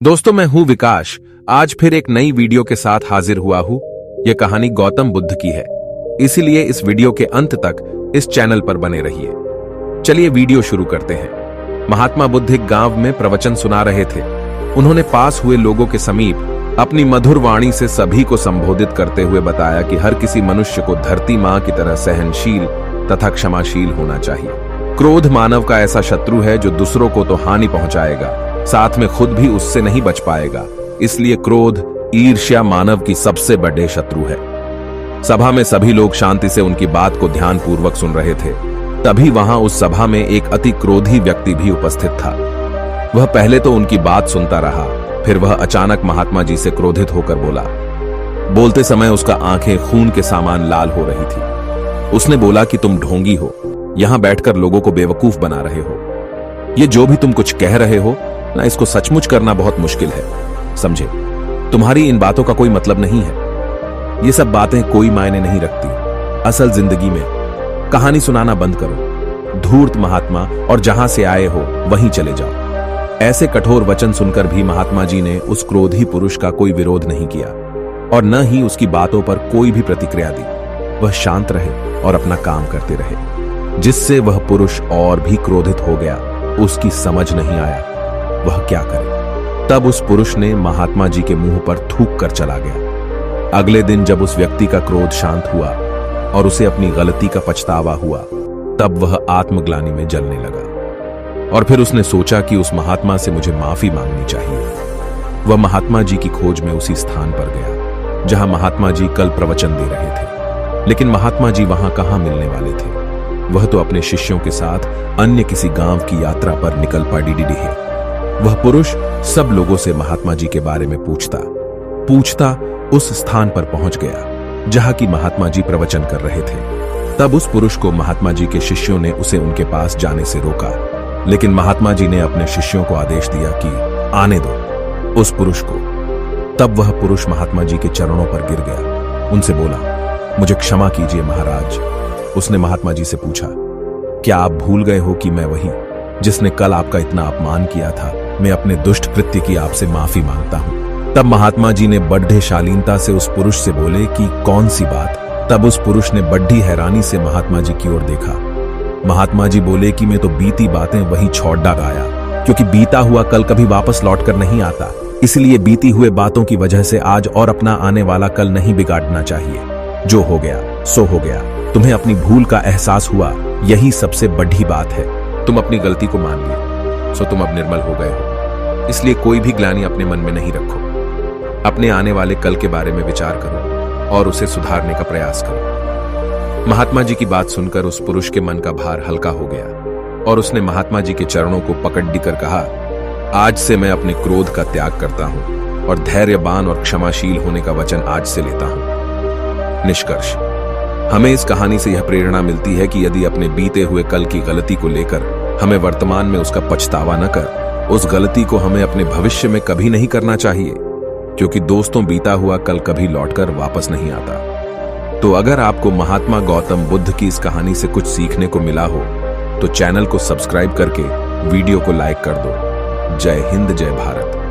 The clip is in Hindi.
दोस्तों, मैं हूं विकास। आज फिर एक नई वीडियो के साथ हाजिर हुआ हूं। यह कहानी गौतम बुद्ध की है, इसीलिए इस वीडियो के अंत तक इस चैनल पर बने रहिए। चलिए वीडियो शुरू करते हैं। महात्मा बुद्ध एक गांव में प्रवचन सुना रहे थे। उन्होंने पास हुए लोगों के समीप अपनी मधुर वाणी से सभी को संबोधित करते हुए बताया कि हर किसी मनुष्य को धरती मां की तरह सहनशील तथा क्षमाशील होना चाहिए। क्रोध मानव का ऐसा शत्रु है जो दूसरों को तो हानि पहुंचाएगा, साथ में खुद भी उससे नहीं बच पाएगा। इसलिए क्रोध, ईर्ष्या मानव की सबसे बड़े शत्रु है। सभा में सभी लोग शांति से उनकी बात को ध्यानपूर्वक सुन रहे थे। तभी वहां उस सभा में एक अति क्रोधी व्यक्ति भी उपस्थित था। वह पहले तो उनकी बात सुनता रहा, फिर वह अचानक महात्मा जी से क्रोधित होकर बोला। बोलते समय उसका आंखें खून के समान लाल हो रही थी। उसने बोला कि तुम ढोंगी हो, यहां बैठकर लोगों को बेवकूफ बना रहे हो। ये जो भी तुम कुछ कह रहे हो ना, इसको सचमुच करना बहुत मुश्किल है, समझे? तुम्हारी इन बातों का कोई मतलब नहीं है। ये सब बातें कोई मायने नहीं रखती असल जिंदगी में। कहानी सुनाना बंद करो, धूर्त महात्मा, और जहां से आए हो वहीं चले जाओ। ऐसे कठोर वचन सुनकर भी महात्मा जी ने उस क्रोधी पुरुष का कोई विरोध नहीं किया और न ही उसकी बातों पर कोई भी प्रतिक्रिया दी। वह शांत रहे और अपना काम करते रहे, जिससे वह पुरुष और भी क्रोधित हो गया। उसकी समझ नहीं आया वह क्या करे। तब उस पुरुष ने महात्मा जी के मुंह पर थूक कर चला गया। अगले दिन जब उस व्यक्ति का क्रोध शांत हुआ और उसे अपनी गलती का पछतावा हुआ, तब वह आत्मग्लानि में जलने लगा और फिर उसने सोचा कि उस महात्मा से मुझे माफी मांगनी चाहिए। वह महात्मा जी की खोज में उसी स्थान पर गया जहां महात्मा जी कल प्रवचन दे रहे थे। लेकिन महात्मा जी वहां कहां मिलने वाले थे? वह तो अपने शिष्यों के साथ अन्य किसी गांव की यात्रा पर निकल पड़ी है। वह पुरुष सब लोगों से महात्मा जी के बारे में पूछता उस स्थान पर पहुंच गया जहां की महात्मा जी प्रवचन कर रहे थे। तब उस पुरुष को महात्मा जी के शिष्यों ने उसे उनके पास जाने से रोका, लेकिन महात्मा जी ने अपने शिष्यों को आदेश दिया कि आने दो उस पुरुष को। तब वह पुरुष महात्मा जी के चरणों पर गिर गया। उनसे बोला, मुझे क्षमा कीजिए महाराज। उसने महात्मा जी से पूछा, क्या आप भूल गए हो कि मैं वही जिसने कल आपका इतना अपमान किया था? मैं अपने दुष्ट कृत्य की आपसे माफी मांगता हूं। तब महात्मा जी ने बड्ढे शालीनता से उस पुरुष से बोले कि कौन सी बात? तब उस पुरुष ने बड्ढी हैरानी से महात्मा जी की ओर देखा। महात्मा जी बोले कि मैं तो बीती बातें वही छोड़ गया, क्योंकि बीता हुआ कल कभी वापस लौटकर नहीं आता। इसलिए बीती हुए बातों की वजह से आज और अपना आने वाला कल नहीं बिगाड़ना चाहिए। जो हो गया सो हो गया। तुम्हें अपनी भूल का एहसास हुआ, यही सबसे बड़ी बात है। तुम अपनी गलती को मान लिया, सो तुम अब निर्मल हो गए हो। इसलिए कोई भी ग्लानि अपने मन में नहीं रखो। अपने आने वाले कल के बारे में विचार करो और उसे सुधारने का प्रयास करो। महात्मा जी की बात सुनकर उस पुरुष के मन का भार हल्का हो गया और उसने महात्मा जी के चरणों को पकड़ कर कहा, आज से मैं अपने क्रोध का त्याग करता हूं और धैर्यवान और क्षमाशील होने का वचन आज से लेता हूं। निष्कर्ष, हमें इस कहानी से यह प्रेरणा मिलती है कि यदि अपने बीते हुए कल की गलती को लेकर हमें वर्तमान में उसका पछतावा न कर, उस गलती को हमें अपने भविष्य में कभी नहीं करना चाहिए, क्योंकि दोस्तों बीता हुआ कल कभी लौटकर वापस नहीं आता। तो अगर आपको महात्मा गौतम बुद्ध की इस कहानी से कुछ सीखने को मिला हो तो चैनल को सब्सक्राइब करके वीडियो को लाइक कर दो। जय हिंद, जय भारत।